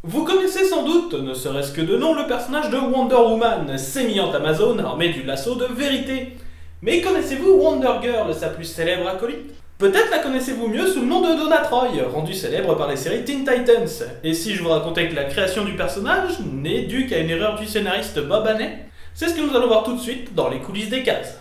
Vous connaissez sans doute, ne serait-ce que de nom, le personnage de Wonder Woman, sémillante Amazon armée du lasso de vérité. Mais connaissez-vous Wonder Girl, sa plus célèbre acolyte? Peut-être la connaissez-vous mieux sous le nom de Donna Troy, rendue célèbre par les séries Teen Titans. Et si je vous racontais que la création du personnage n'est due qu'à une erreur du scénariste Bob Haney? C'est ce que nous allons voir tout de suite dans les coulisses des cases.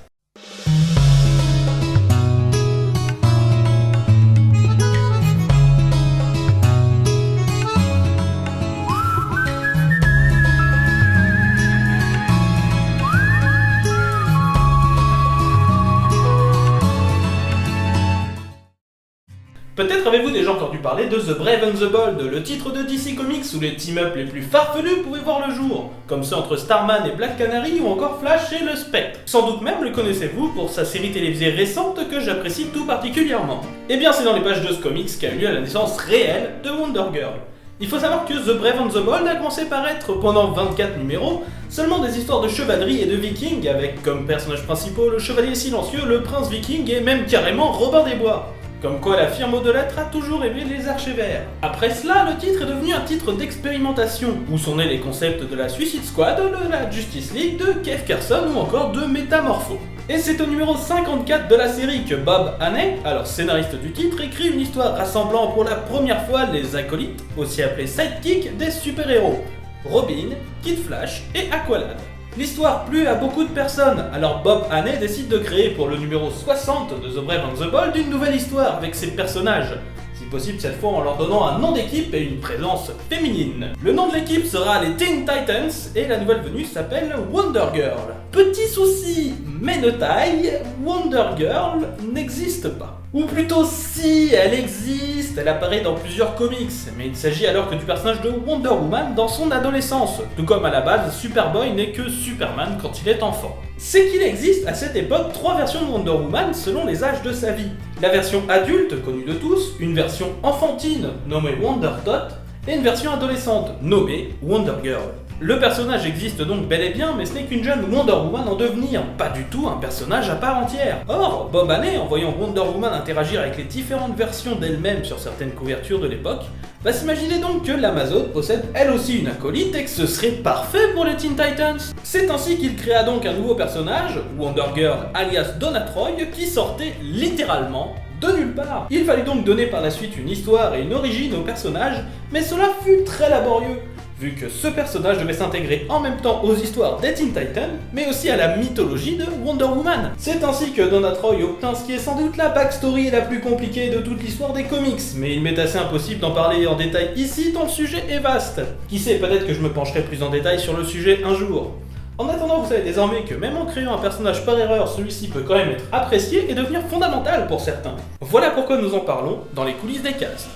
Peut-être avez-vous déjà entendu parler de The Brave and the Bold, le titre de DC Comics où les team-up les plus farfelus pouvaient voir le jour, comme ceux entre Starman et Black Canary ou encore Flash et le Spectre. Sans doute même le connaissez-vous pour sa série télévisée récente que j'apprécie tout particulièrement. Eh bien c'est dans les pages de ce comics qu'a eu lieu la naissance réelle de Wonder Girl. Il faut savoir que The Brave and the Bold a commencé par être, pendant 24 numéros, seulement des histoires de chevalerie et de vikings, avec comme personnages principaux le chevalier silencieux, le prince viking et même carrément Robin des Bois. Comme quoi la firme aux deux lettres a toujours aimé les archevers. Après cela, le titre est devenu un titre d'expérimentation, où sont nés les concepts de la Suicide Squad, de la Justice League, de Kev Carson ou encore de Métamorpho. Et c'est au numéro 54 de la série que Bob Haney, alors scénariste du titre, écrit une histoire rassemblant pour la première fois les acolytes, aussi appelés sidekicks, des super-héros, Robin, Kid Flash et Aqualad. L'histoire plut à beaucoup de personnes, alors Bob Haney décide de créer pour le numéro 60 de The Brave and the Bold une nouvelle histoire avec ses personnages, si possible cette fois en leur donnant un nom d'équipe et une présence féminine. Le nom de l'équipe sera les Teen Titans et la nouvelle venue s'appelle Wonder Girl. Petit souci, mais de taille, Wonder Girl n'existe pas. Ou plutôt si, elle existe, elle apparaît dans plusieurs comics, mais il s'agit alors que du personnage de Wonder Woman dans son adolescence, tout comme à la base Superboy n'est que Superman quand il est enfant. C'est qu'il existe à cette époque 3 versions de Wonder Woman selon les âges de sa vie. La version adulte, connue de tous, une version enfantine, nommée Wonder Tot, et une version adolescente, nommée Wonder Girl. Le personnage existe donc bel et bien, mais ce n'est qu'une jeune Wonder Woman en devenir, pas du tout un personnage à part entière. Or, Bob Haney, en voyant Wonder Woman interagir avec les différentes versions d'elle-même sur certaines couvertures de l'époque, va s'imaginer donc que l'Amazon possède elle aussi une acolyte et que ce serait parfait pour les Teen Titans. C'est ainsi qu'il créa donc un nouveau personnage, Wonder Girl alias Donna Troy, qui sortait littéralement de nulle part. Il fallut donc donner par la suite une histoire et une origine au personnage, mais cela fut très laborieux, vu que ce personnage devait s'intégrer en même temps aux histoires des Teen Titans, mais aussi à la mythologie de Wonder Woman. C'est ainsi que Donna Troy obtint ce qui est sans doute la backstory la plus compliquée de toute l'histoire des comics, mais il m'est assez impossible d'en parler en détail ici tant le sujet est vaste. Qui sait, peut-être que je me pencherai plus en détail sur le sujet un jour. En attendant, vous savez désormais que même en créant un personnage par erreur, celui-ci peut quand même être apprécié et devenir fondamental pour certains. Voilà pourquoi nous en parlons dans les coulisses des cases.